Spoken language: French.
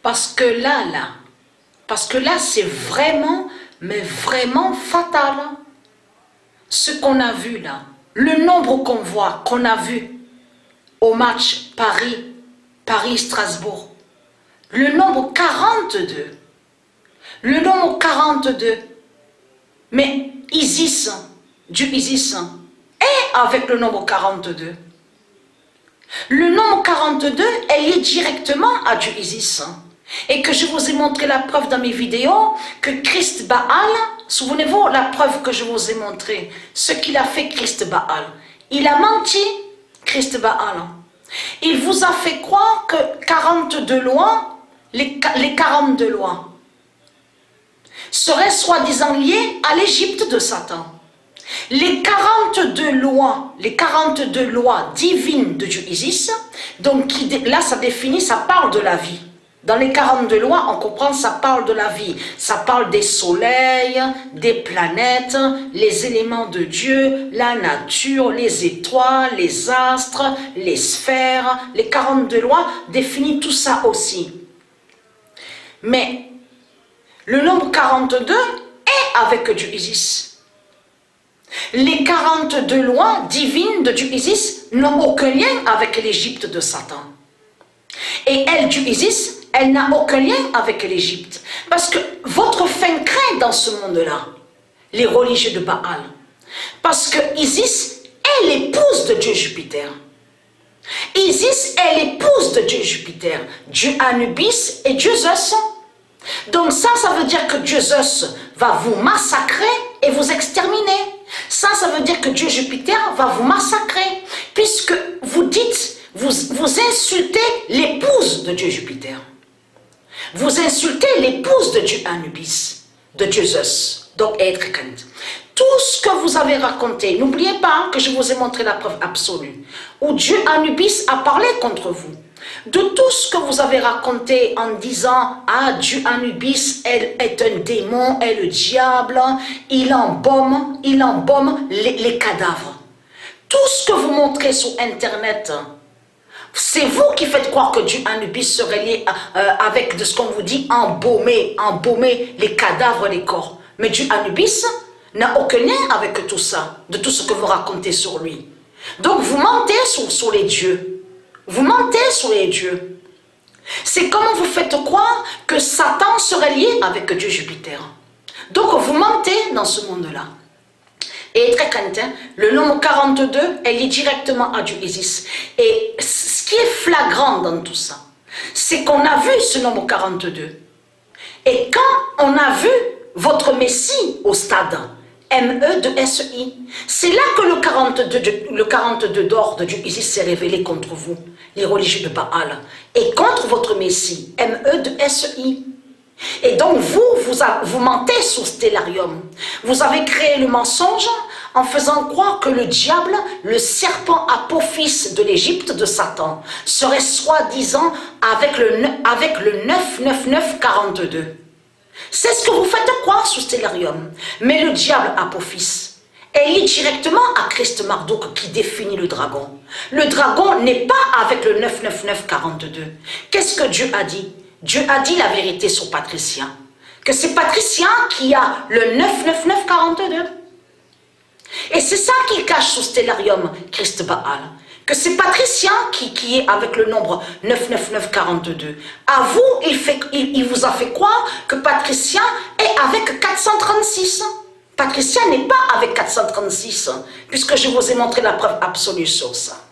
Parce que là, c'est vraiment, mais vraiment fatal. Ce qu'on a vu là, le nombre qu'on voit, qu'on a vu au match Paris-Strasbourg, le nombre 42. Le nombre 42. Mais Isis, du Isis, est avec le nombre 42. Le nombre 42 est lié directement à du Isis. Et que je vous ai montré la preuve dans mes vidéos, que Christ Baal, souvenez-vous la preuve que je vous ai montrée, ce qu'il a fait Christ Baal. Il a menti, Christ Baal. Il vous a fait croire que 42 lois, les 42 lois, seraient soi-disant liées à l'Égypte de Satan. Les 42 lois divines de Dieu Isis, donc là ça définit, ça parle de la vie. Dans les 42 lois, on comprend, ça parle de la vie. Ça parle des soleils, des planètes, les éléments de Dieu, la nature, les étoiles, les astres, les sphères. Les 42 lois définissent tout ça aussi. Mais le nombre 42 est avec Dieu Isis. Les 42 lois divines de Dieu Isis n'ont aucun lien avec l'Égypte de Satan. Et elle, Dieu Isis, elle n'a aucun lien avec l'Égypte. Parce que votre fin craint dans ce monde-là, les religieux de Baal. Parce que Isis est l'épouse de Dieu Jupiter. Isis est l'épouse de Dieu Jupiter. Dieu Anubis et Dieu Zeus. Donc ça veut dire que Dieu Zeus va vous massacrer et vous exterminer. Ça veut dire que Dieu Jupiter va vous massacrer. Puisque vous dites, vous insultez l'épouse de Dieu Jupiter. Vous insultez l'épouse de Dieu Anubis, de Dieu Zeus, donc être crainte. Tout ce que vous avez raconté, n'oubliez pas que je vous ai montré la preuve absolue, où Dieu Anubis a parlé contre vous. De tout ce que vous avez raconté en disant « Ah, Dieu Anubis, elle est un démon, est le diable, il embaume les cadavres. » Tout ce que vous montrez sur Internet, c'est vous qui faites croire que Dieu Anubis serait lié avec de ce qu'on vous dit, embaumer les cadavres, les corps. Mais Dieu Anubis n'a aucun lien avec tout ça, de tout ce que vous racontez sur lui. Donc vous mentez sur les dieux. Vous mentez sur les dieux. C'est comme vous faites croire que Satan serait lié avec Dieu Jupiter. Donc vous mentez dans ce monde-là. Et très craintin, le nombre 42 est lié directement à Dieu Isis. Et ce qui est flagrant dans tout ça, c'est qu'on a vu ce nombre 42. Et quand on a vu votre Messie au stade ME de SI, c'est là que le 42 d'or de Dieu Isis s'est révélé contre vous, les religieux de Baal, et contre votre Messie ME de SI. Et donc vous mentez sur Stellarium. Vous avez créé le mensonge en faisant croire que le diable, le serpent apophis de l'Égypte de Satan, serait soi-disant avec le 99942. C'est ce que vous faites croire sur Stellarium. Mais le diable apophis est lié directement à Christ Marduk qui définit le dragon. Le dragon n'est pas avec le 99942. Qu'est-ce que Dieu a dit? Dieu a dit la vérité sur Patricia, que c'est Patricia qui a le 99942. Et c'est ça qu'il cache sous Stellarium, Christ Baal, que c'est Patricia qui est avec le nombre 99942. À vous, il vous a fait croire que Patricia est avec 436. Patricia n'est pas avec 436, puisque je vous ai montré la preuve absolue sur ça.